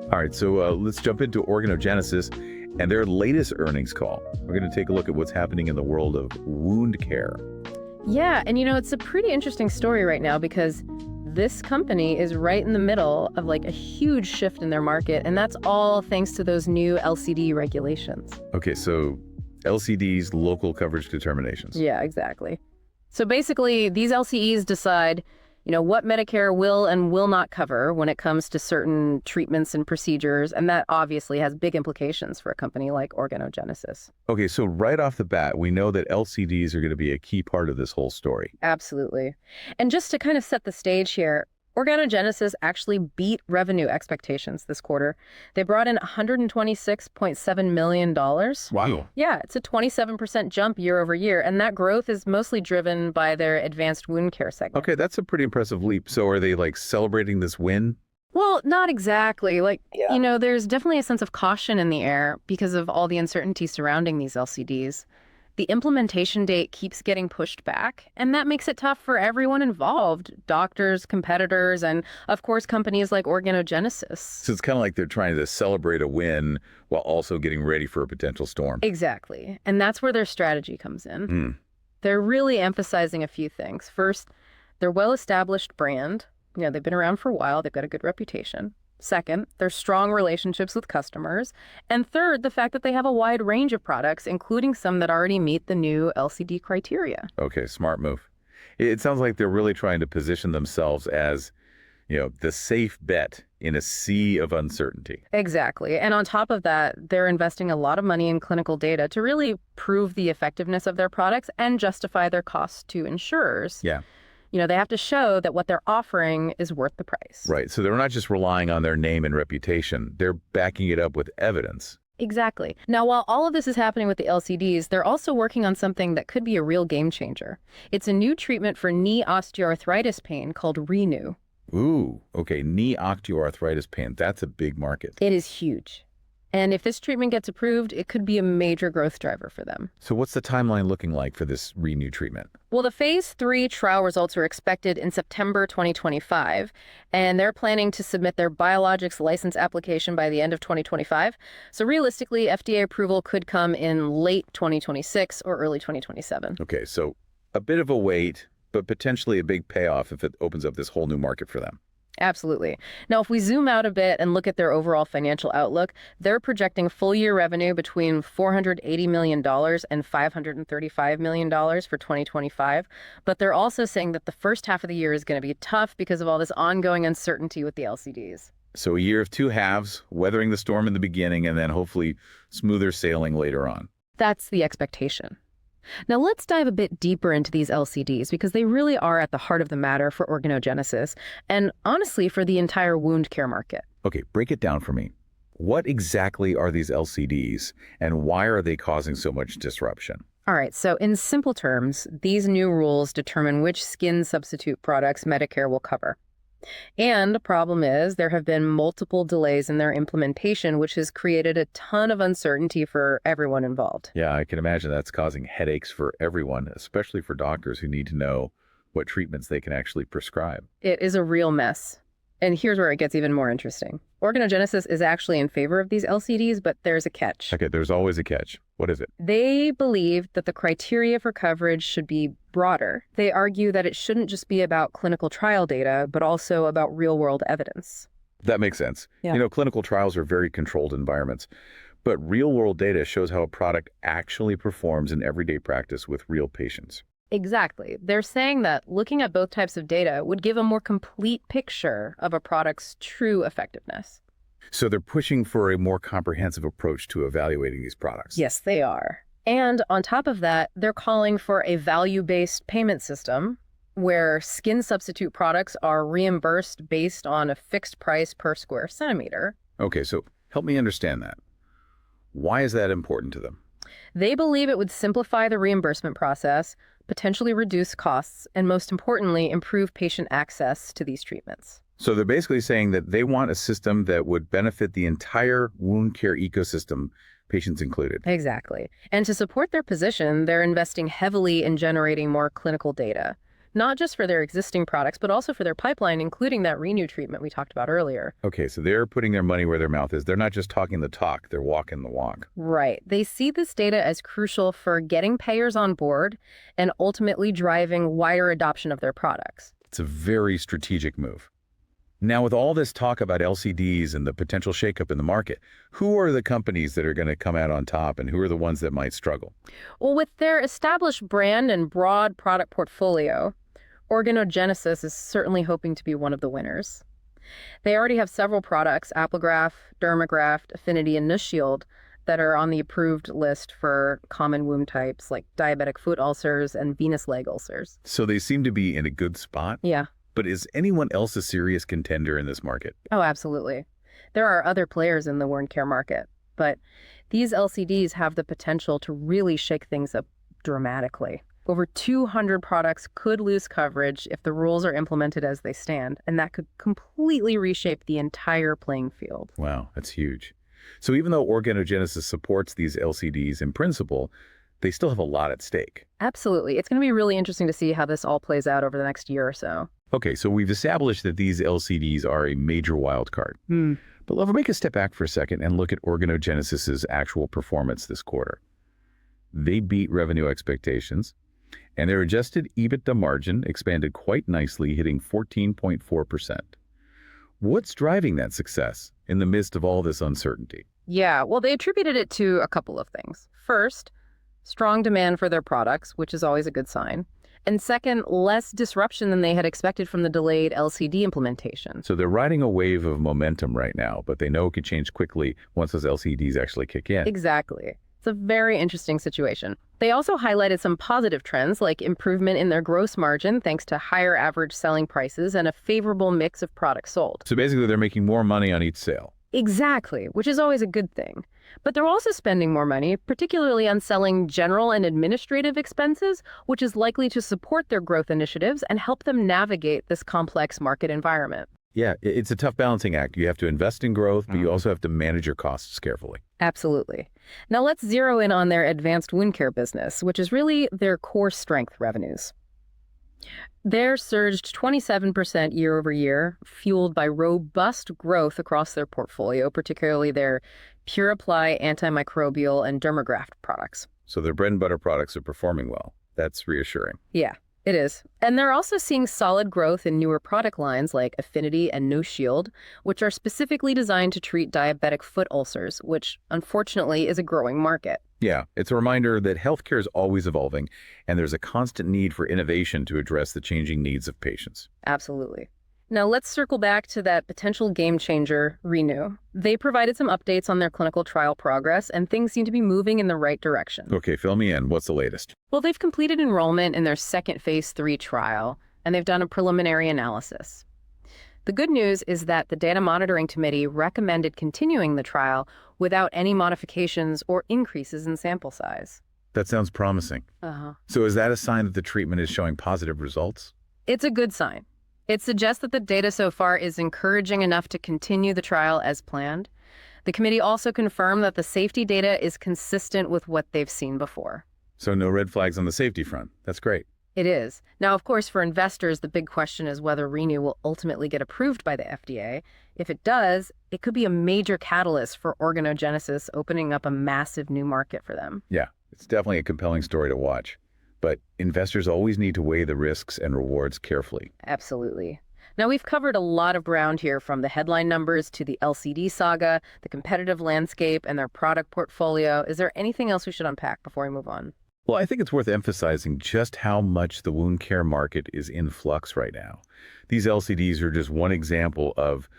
All right, so let's jump into Organogenesis and their latest earnings call. We're going to take a look at what's happening in the world of wound care. Yeah, and it's a pretty interesting story right now because this company is right in the middle of like a huge shift in their market, and that's all thanks to those new LCD regulations. Okay, so LCDs, local coverage determinations. Yeah, exactly. So basically, these LCEs decide, what Medicare will and will not cover when it comes to certain treatments and procedures, and that obviously has big implications for a company like Organogenesis. Okay, so right off the bat, we know that LCDs are going to be a key part of this whole story. Absolutely. And just to kind of set the stage here, Organogenesis actually beat revenue expectations this quarter. They brought in $126.7 million. Wow. Yeah, it's a 27% jump year over year, and that growth is mostly driven by their advanced wound care segment. Okay, that's a pretty impressive leap. So are they like celebrating this win? Well, not exactly. There's definitely a sense of caution in the air because of all the uncertainty surrounding these LCDs. The implementation date keeps getting pushed back, and that makes it tough for everyone involved, doctors, competitors, and of course, companies like Organogenesis. So it's kind of like they're trying to celebrate a win while also getting ready for a potential storm. Exactly. And that's where their strategy comes in. They're really emphasizing a few things. First, their well-established brand. They've been around for a while. They've got a good reputation. Second, their strong relationships with customers. And third, the fact that they have a wide range of products, including some that already meet the new LCD criteria. Okay, smart move. It sounds like they're really trying to position themselves as, the safe bet in a sea of uncertainty. Exactly. And on top of that, they're investing a lot of money in clinical data to really prove the effectiveness of their products and justify their costs to insurers. Yeah. They have to show that what they're offering is worth the price. Right. So they're not just relying on their name and reputation. They're backing it up with evidence. Exactly. Now, while all of this is happening with the LCDs, they're also working on something that could be a real game changer. It's a new treatment for knee osteoarthritis pain called Renew. Ooh, okay. Knee osteoarthritis pain. That's a big market. It is huge. And if this treatment gets approved, it could be a major growth driver for them. So what's the timeline looking like for this Renew treatment? Well, the phase 3 trial results are expected in September 2025, and they're planning to submit their biologics license application by the end of 2025. So realistically, FDA approval could come in late 2026 or early 2027. Okay, so a bit of a wait, but potentially a big payoff if it opens up this whole new market for them. Absolutely. Now, if we zoom out a bit and look at their overall financial outlook, they're projecting full year revenue between $480 million and $535 million for 2025. But they're also saying that the first half of the year is going to be tough because of all this ongoing uncertainty with the LCDs. So a year of two halves, weathering the storm in the beginning, and then hopefully smoother sailing later on. That's the expectation. Now let's dive a bit deeper into these LCDs because they really are at the heart of the matter for Organogenesis and honestly for the entire wound care market. Okay, break it down for me. What exactly are these LCDs and why are they causing so much disruption? All right, so in simple terms, these new rules determine which skin substitute products Medicare will cover. And the problem is there have been multiple delays in their implementation, which has created a ton of uncertainty for everyone involved. Yeah, I can imagine that's causing headaches for everyone, especially for doctors who need to know what treatments they can actually prescribe. It is a real mess. And here's where it gets even more interesting. Organogenesis is actually in favor of these LCDs, but there's a catch. Okay, there's always a catch. What is it? They believe that the criteria for coverage should be broader. They argue that it shouldn't just be about clinical trial data, but also about real-world evidence. That makes sense. Yeah. Clinical trials are very controlled environments, but real-world data shows how a product actually performs in everyday practice with real patients. Exactly. They're saying that looking at both types of data would give a more complete picture of a product's true effectiveness. So they're pushing for a more comprehensive approach to evaluating these products. Yes, they are. And on top of that, they're calling for a value-based payment system where skin substitute products are reimbursed based on a fixed price per square centimeter. Okay, so help me understand that. Why is that important to them? They believe it would simplify the reimbursement process, potentially reduce costs, and most importantly, improve patient access to these treatments. So they're basically saying that they want a system that would benefit the entire wound care ecosystem, patients included. Exactly. And to support their position, they're investing heavily in generating more clinical data. not just for their existing products, but also for their pipeline, including that Renew treatment we talked about earlier. Okay, so they're putting their money where their mouth is. They're not just talking the talk, they're walking the walk. Right. They see this data as crucial for getting payers on board and ultimately driving wider adoption of their products. It's a very strategic move. Now, with all this talk about LCDs and the potential shakeup in the market, who are the companies that are going to come out on top and who are the ones that might struggle? Well, with their established brand and broad product portfolio, Organogenesis is certainly hoping to be one of the winners. They already have several products, Apligraf, Dermagraft, Affinity, and NuShield, that are on the approved list for common wound types like diabetic foot ulcers and venous leg ulcers. So they seem to be in a good spot. Yeah. But is anyone else a serious contender in this market? Oh, absolutely. There are other players in the wound care market, but these LCDs have the potential to really shake things up dramatically. Over 200 products could lose coverage if the rules are implemented as they stand, and that could completely reshape the entire playing field. Wow, that's huge. So even though Organogenesis supports these LCDs in principle, they still have a lot at stake. Absolutely. It's going to be really interesting to see how this all plays out over the next year or so. Okay, so we've established that these LCDs are a major wild card. But let's make a step back for a second and look at Organogenesis's actual performance this quarter. They beat revenue expectations, and their adjusted EBITDA margin expanded quite nicely, hitting 14.4%. What's driving that success in the midst of all this uncertainty? Yeah, well, they attributed it to a couple of things. First, strong demand for their products, which is always a good sign. And second, less disruption than they had expected from the delayed LCD implementation. So they're riding a wave of momentum right now, but they know it could change quickly once those LCDs actually kick in. Exactly. It's a very interesting situation. They also highlighted some positive trends like improvement in their gross margin thanks to higher average selling prices and a favorable mix of products sold. So basically they're making more money on each sale. Exactly, which is always a good thing. But they're also spending more money, particularly on selling general and administrative expenses, which is likely to support their growth initiatives and help them navigate this complex market environment. Yeah, it's a tough balancing act. You have to invest in growth, but you also have to manage your costs carefully. Absolutely. Now let's zero in on their advanced wound care business, which is really their core strength revenues. They're surged 27% year over year, fueled by robust growth across their portfolio, particularly their PureApply antimicrobial and Dermagraft products. So their bread and butter products are performing well. That's reassuring. Yeah, it is. And they're also seeing solid growth in newer product lines like Affinity and NuShield, which are specifically designed to treat diabetic foot ulcers, which unfortunately is a growing market. Yeah, it's a reminder that healthcare is always evolving, and there's a constant need for innovation to address the changing needs of patients. Absolutely. Now let's circle back to that potential game changer, Renew. They provided some updates on their clinical trial progress, and things seem to be moving in the right direction. Okay, fill me in. What's the latest? Well, they've completed enrollment in their second phase 3 trial, and they've done a preliminary analysis. The good news is that the Data Monitoring Committee recommended continuing the trial without any modifications or increases in sample size. That sounds promising. So is that a sign that the treatment is showing positive results? It's a good sign. It suggests that the data so far is encouraging enough to continue the trial as planned. The committee also confirmed that the safety data is consistent with what they've seen before. So no red flags on the safety front. That's great. It is. Now, of course, for investors, the big question is whether Renew will ultimately get approved by the FDA. If it does, it could be a major catalyst for Organogenesis, opening up a massive new market for them. Yeah, it's definitely a compelling story to watch. But investors always need to weigh the risks and rewards carefully. Absolutely. Now, we've covered a lot of ground here, from the headline numbers to the LCD saga, the competitive landscape, and their product portfolio. Is there anything else we should unpack before we move on? Well, I think it's worth emphasizing just how much the wound care market is in flux right now. These LCDs are just one example of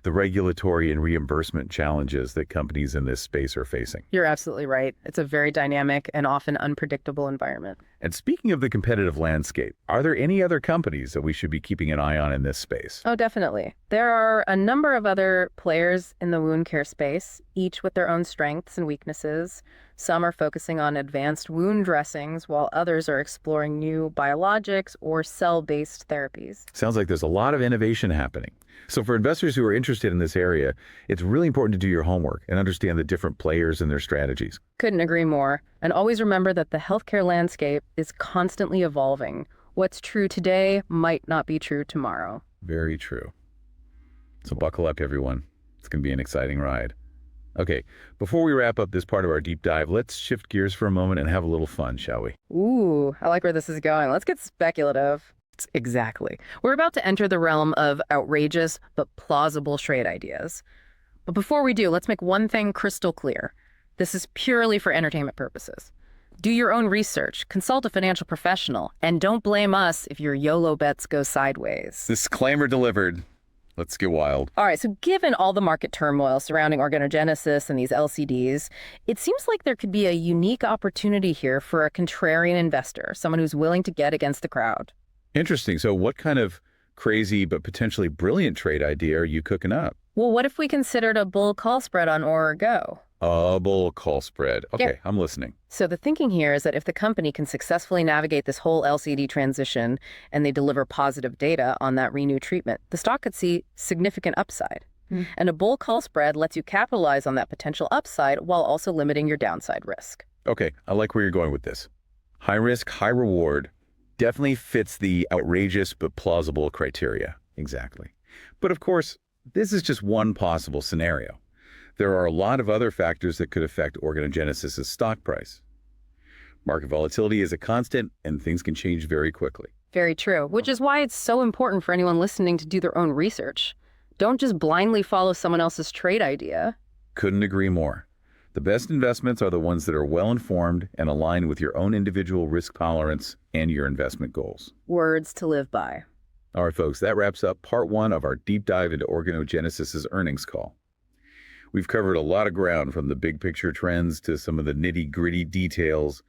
the regulatory and reimbursement challenges that companies in this space are facing. You're absolutely right. It's a very dynamic and often unpredictable environment. And speaking of the competitive landscape, are there any other companies that we should be keeping an eye on in this space? Oh, definitely. There are a number of other players in the wound care space, each with their own strengths and weaknesses. Some are focusing on advanced wound dressings, while others are exploring new biologics or cell-based therapies. Sounds like there's a lot of innovation happening. So for investors who are interested in this area, it's really important to do your homework and understand the different players and their strategies. Couldn't agree more. And always remember that the healthcare landscape is constantly evolving. What's true today might not be true tomorrow. Very true. So buckle up, everyone. It's going to be an exciting ride. Okay, before we wrap up this part of our deep dive, let's shift gears for a moment and have a little fun, shall we? Ooh, I like where this is going. Let's get speculative. Exactly. We're about to enter the realm of outrageous but plausible trade ideas. But before we do, let's make one thing crystal clear. This is purely for entertainment purposes. Do your own research, consult a financial professional, and don't blame us if your YOLO bets go sideways. Disclaimer delivered. Let's get wild. All right, so given all the market turmoil surrounding Organogenesis and these LCDs, it seems like there could be a unique opportunity here for a contrarian investor, someone who's willing to get against the crowd. Interesting. So what kind of crazy but potentially brilliant trade idea are you cooking up? Well, what if we considered a bull call spread on ORGO? A bull call spread. Okay, Yeah. I'm listening. So the thinking here is that if the company can successfully navigate this whole LCD transition and they deliver positive data on that renew treatment, the stock could see significant upside. And a bull call spread lets you capitalize on that potential upside while also limiting your downside risk. Okay, I like where you're going with this. High risk, high reward definitely fits the outrageous but plausible criteria. Exactly. But of course, this is just one possible scenario. There are a lot of other factors that could affect Organogenesis' stock price. Market volatility is a constant, and things can change very quickly. Very true, which is why it's so important for anyone listening to do their own research. Don't just blindly follow someone else's trade idea. Couldn't agree more. The best investments are the ones that are well-informed and aligned with your own individual risk tolerance and your investment goals. Words to live by. All right, folks, that wraps up part one of our deep dive into Organogenesis' earnings call. We've covered a lot of ground, from the big picture trends to some of the nitty-gritty details,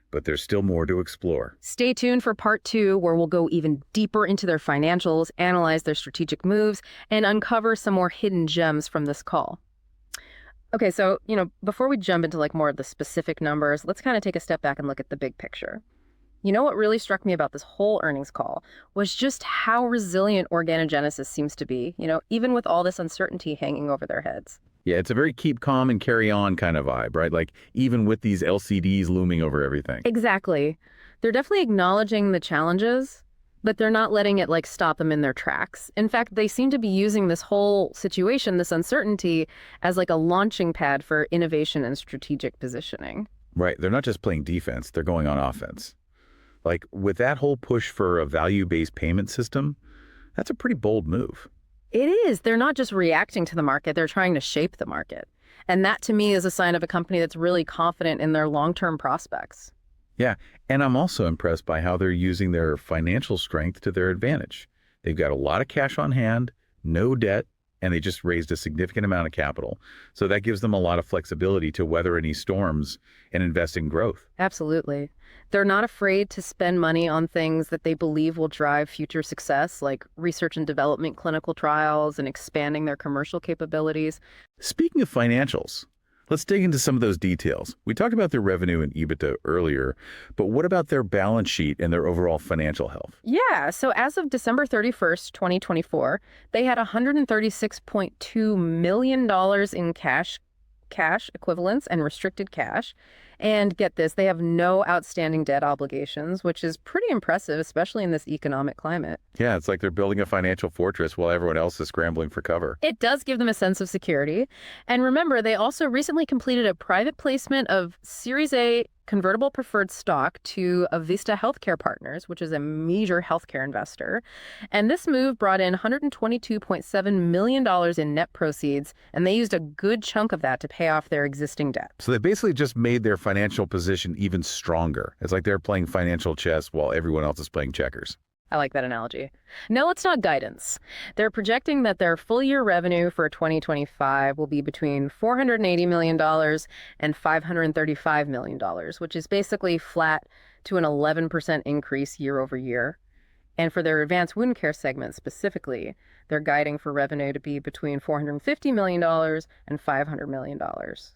but there's still more to explore. Stay tuned for part 2, where we'll go even deeper into their financials, analyze their strategic moves, and uncover some more hidden gems from this call. Okay, so, before we jump into more of the specific numbers, let's kind of take a step back and look at the big picture. What really struck me about this whole earnings call was just how resilient Organogenesis seems to be, even with all this uncertainty hanging over their heads. Yeah, it's a very keep calm and carry on kind of vibe, right? Like, even with these LCDs looming over everything. Exactly. They're definitely acknowledging the challenges, but they're not letting it stop them in their tracks. In fact, they seem to be using this whole situation, this uncertainty, as a launching pad for innovation and strategic positioning. Right. They're not just playing defense, they're going on offense. With that whole push for a value-based payment system, that's a pretty bold move. It is. They're not just reacting to the market, they're trying to shape the market. And that, to me, is a sign of a company that's really confident in their long-term prospects. Yeah, and I'm also impressed by how they're using their financial strength to their advantage. They've got a lot of cash on hand, no debt, and they just raised a significant amount of capital. So that gives them a lot of flexibility to weather any storms and invest in growth. Absolutely. They're not afraid to spend money on things that they believe will drive future success, like research and development, clinical trials, and expanding their commercial capabilities. Speaking of financials, let's dig into some of those details. We talked about their revenue and EBITDA earlier, but what about their balance sheet and their overall financial health? Yeah, so as of December 31st, 2024, they had $136.2 million in cash equivalents and restricted cash. And get this, they have no outstanding debt obligations, which is pretty impressive, especially in this economic climate. Yeah, it's like they're building a financial fortress while everyone else is scrambling for cover. It does give them a sense of security. And remember, they also recently completed a private placement of Series A convertible preferred stock to Avista Healthcare Partners, which is a major healthcare investor. And this move brought in $122.7 million in net proceeds, and they used a good chunk of that to pay off their existing debt. So they basically just made their financial position even stronger. It's like they're playing financial chess while everyone else is playing checkers. I like that analogy. No, it's not guidance. They're projecting that their full-year revenue for 2025 will be between $480 million and $535 million, which is basically flat to an 11% increase year over year. And for their advanced wound care segment specifically, They're guiding for revenue to be between $450 million and $500 million.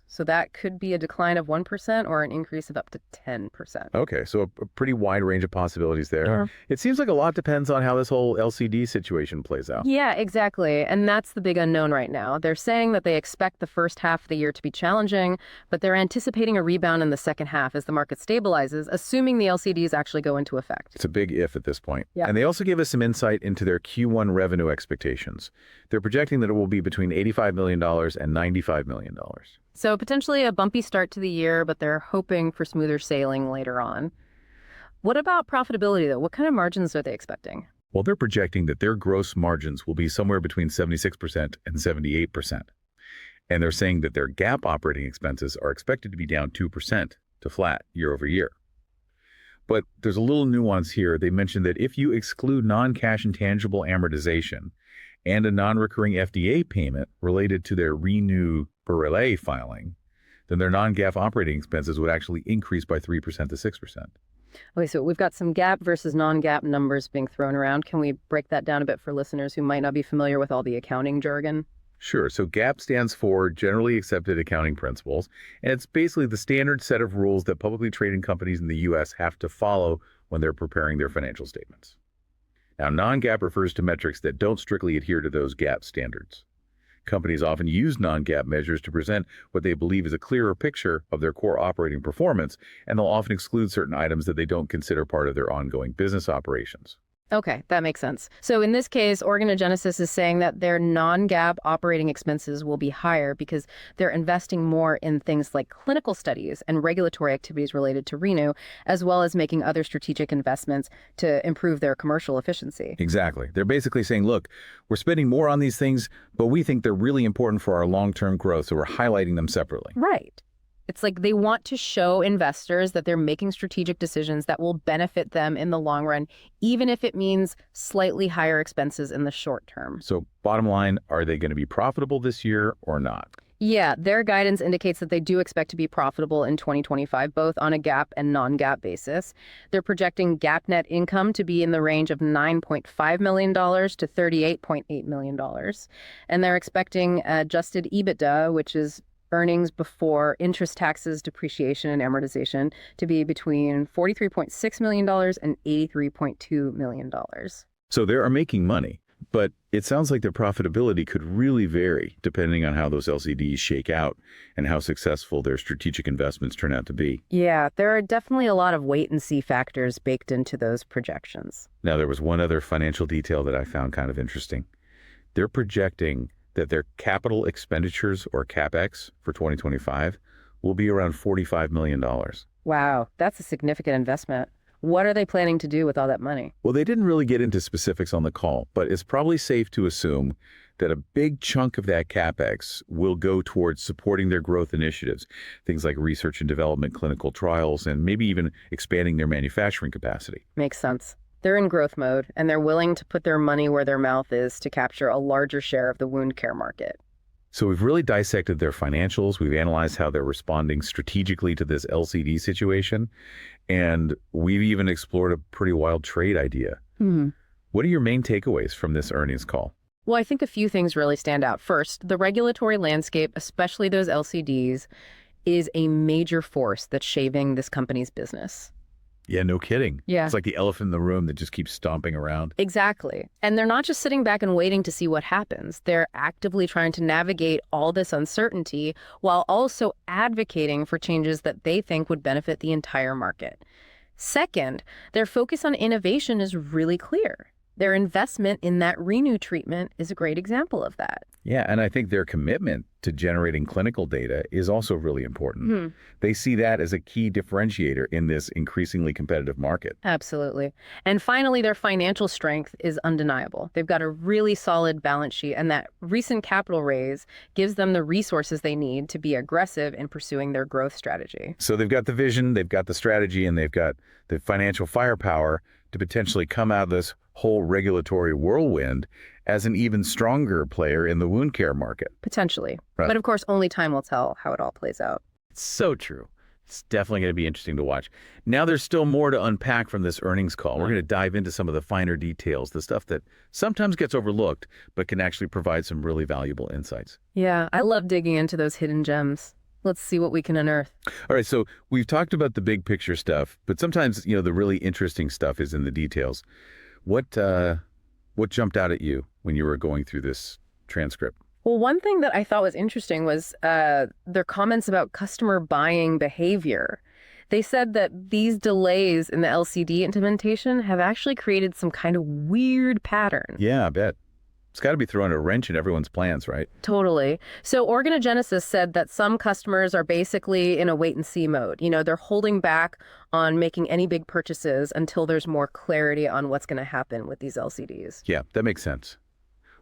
So that could be a decline of 1% or an increase of up to 10%. Okay, so a pretty wide range of possibilities there. Sure. It seems like a lot depends on how this whole LCD situation plays out. Yeah, exactly. And that's the big unknown right now. They're saying that they expect the first half of the year to be challenging, but they're anticipating a rebound in the second half as the market stabilizes, assuming the LCDs actually go into effect. It's a big if at this point. Yeah. And they also give us some insight into their Q1 revenue expectations. They're projecting that it will be between $85 million and $95 million. So potentially a bumpy start to the year, but they're hoping for smoother sailing later on. What about profitability, though? What kind of margins are they expecting? Well, they're projecting that their gross margins will be somewhere between 76% and 78%. And they're saying that their GAAP operating expenses are expected to be down 2% to flat year over year. But there's a little nuance here. They mentioned that if you exclude non-cash intangible amortization and a non-recurring FDA payment related to their Renew Relay filing, then their non-GAAP operating expenses would actually increase by 3% to 6%. Okay, so we've got some GAAP versus non-GAAP numbers being thrown around. Can we break that down a bit for listeners who might not be familiar with all the accounting jargon? Sure. So GAAP stands for Generally Accepted Accounting Principles, and it's basically the standard set of rules that publicly traded companies in the U.S. have to follow when they're preparing their financial statements. Now, non-GAAP refers to metrics that don't strictly adhere to those GAAP standards. Companies often use non-GAAP measures to present what they believe is a clearer picture of their core operating performance, and they'll often exclude certain items that they don't consider part of their ongoing business operations. Okay, that makes sense. So in this case, Organogenesis is saying that their non-GAAP operating expenses will be higher because they're investing more in things like clinical studies and regulatory activities related to Renew, as well as making other strategic investments to improve their commercial efficiency. Exactly. They're basically saying, look, we're spending more on these things, but we think they're really important for our long-term growth, so we're highlighting them separately. Right. It's like they want to show investors that they're making strategic decisions that will benefit them in the long run, even if it means slightly higher expenses in the short term. So bottom line, are they going to be profitable this year or not? Yeah, their guidance indicates that they do expect to be profitable in 2025, both on a GAAP and non-GAAP basis. They're projecting GAAP net income to be in the range of $9.5 million to $38.8 million. And they're expecting adjusted EBITDA, which is earnings before interest, taxes, depreciation, and amortization, to be between $43.6 million and $83.2 million. So they are making money, but it sounds like their profitability could really vary depending on how those LCDs shake out and how successful their strategic investments turn out to be. Yeah, there are definitely a lot of wait-and-see factors baked into those projections. Now, there was one other financial detail that I found kind of interesting. They're projecting that their capital expenditures, or CapEx, for 2025 will be around $45 million. Wow, that's a significant investment. What are they planning to do with all that money? Well, they didn't really get into specifics on the call, but it's probably safe to assume that a big chunk of that CapEx will go towards supporting their growth initiatives, things like research and development, clinical trials, and maybe even expanding their manufacturing capacity. Makes sense. They're in growth mode, and they're willing to put their money where their mouth is to capture a larger share of the wound care market. So we've really dissected their financials. We've analyzed how they're responding strategically to this LCD situation, and we've even explored a pretty wild trade idea. What are your main takeaways from this earnings call? Well, I think a few things really stand out. First, the regulatory landscape, especially those LCDs, is a major force that's shaping this company's business. Yeah, no kidding. Yeah. It's like the elephant in the room that just keeps stomping around. Exactly. And they're not just sitting back and waiting to see what happens. They're actively trying to navigate all this uncertainty while also advocating for changes that they think would benefit the entire market. Second, their focus on innovation is really clear. Their investment in that Renew treatment is a great example of that. Yeah, and I think their commitment to generating clinical data is also really important. They see that as a key differentiator in this increasingly competitive market. Absolutely. And finally, their financial strength is undeniable. They've got a really solid balance sheet, and that recent capital raise gives them the resources they need to be aggressive in pursuing their growth strategy. So they've got the vision, they've got the strategy, and they've got the financial firepower to potentially come out of this whole regulatory whirlwind as an even stronger player in the wound care market. Potentially. Right. But of course, only time will tell how it all plays out. So true. It's definitely going to be interesting to watch. Now, there's still more to unpack from this earnings call. We're going to dive into some of the finer details, the stuff that sometimes gets overlooked, but can actually provide some really valuable insights. Yeah, I love digging into those hidden gems. Let's see what we can unearth. All right, so we've talked about the big picture stuff, but sometimes, the really interesting stuff is in the details. What jumped out at you when you were going through this transcript? Well, one thing that I thought was interesting was their comments about customer buying behavior. They said that these delays in the LCD implementation have actually created some kind of weird pattern. Yeah, I bet. It's got to be throwing a wrench in everyone's plans, right? Totally. So Organogenesis said that some customers are basically in a wait-and-see mode. They're holding back on making any big purchases until there's more clarity on what's going to happen with these LCDs. Yeah, that makes sense.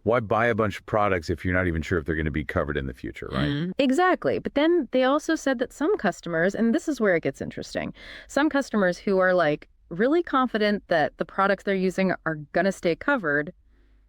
Why buy a bunch of products if you're not even sure if they're going to be covered in the future, right? Exactly. But then they also said that some customers, and this is where it gets interesting, some customers who are really confident that the products they're using are going to stay covered,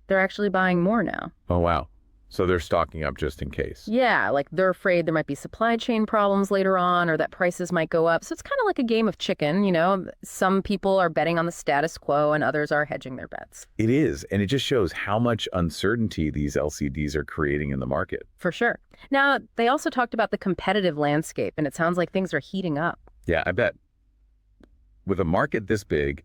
they're actually buying more now. Oh, wow. So they're stocking up just in case. Yeah, they're afraid there might be supply chain problems later on or that prices might go up. So it's kind of like a game of chicken, Some people are betting on the status quo and others are hedging their bets. It is, and it just shows how much uncertainty these LCDs are creating in the market. For sure. Now, they also talked about the competitive landscape, and it sounds like things are heating up. Yeah, I bet. With a market this big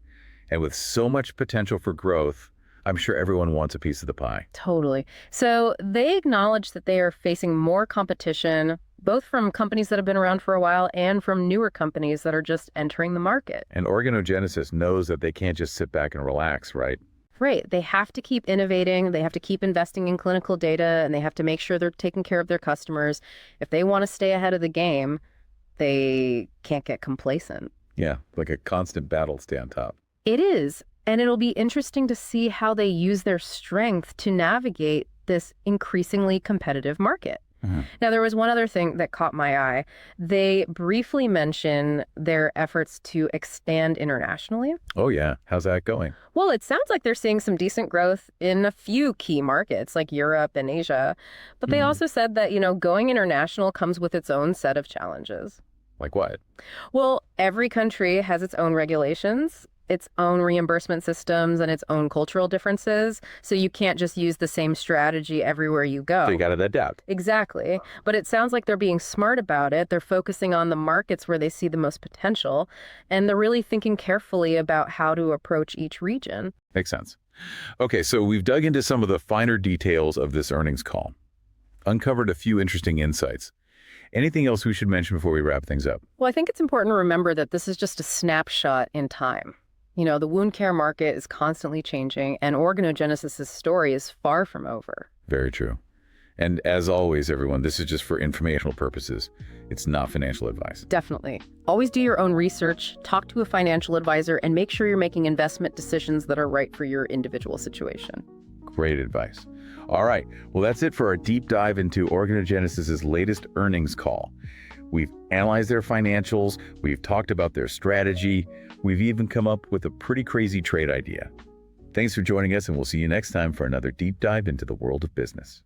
and with so much potential for growth, I'm sure everyone wants a piece of the pie. Totally. So they acknowledge that they are facing more competition, both from companies that have been around for a while and from newer companies that are just entering the market. And Organogenesis knows that they can't just sit back and relax, right? Right. They have to keep innovating. They have to keep investing in clinical data, and they have to make sure they're taking care of their customers. If they want to stay ahead of the game, they can't get complacent. Yeah, like a constant battle to stay on top. It is. And it'll be interesting to see how they use their strength to navigate this increasingly competitive market. Now, there was one other thing that caught my eye. They briefly mention their efforts to expand internationally. Oh, yeah. How's that going? Well, it sounds like they're seeing some decent growth in a few key markets like Europe and Asia. But they also said that, going international comes with its own set of challenges. Like what? Well, every country has its own regulations, its own reimbursement systems, and its own cultural differences. So you can't just use the same strategy everywhere you go. So you got to adapt. Exactly. But it sounds like they're being smart about it. They're focusing on the markets where they see the most potential. And they're really thinking carefully about how to approach each region. Makes sense. Okay, so we've dug into some of the finer details of this earnings call. Uncovered a few interesting insights. Anything else we should mention before we wrap things up? Well, I think it's important to remember that this is just a snapshot in time. The wound care market is constantly changing, and Organogenesis' story is far from over. Very true. And as always, everyone, this is just for informational purposes. It's not financial advice. Definitely. Always do your own research, talk to a financial advisor, and make sure you're making investment decisions that are right for your individual situation. Great advice. All right. Well, that's it for our deep dive into Organogenesis' latest earnings call. We've analyzed their financials. We've talked about their strategy. We've even come up with a pretty crazy trade idea. Thanks for joining us, and we'll see you next time for another deep dive into the world of business.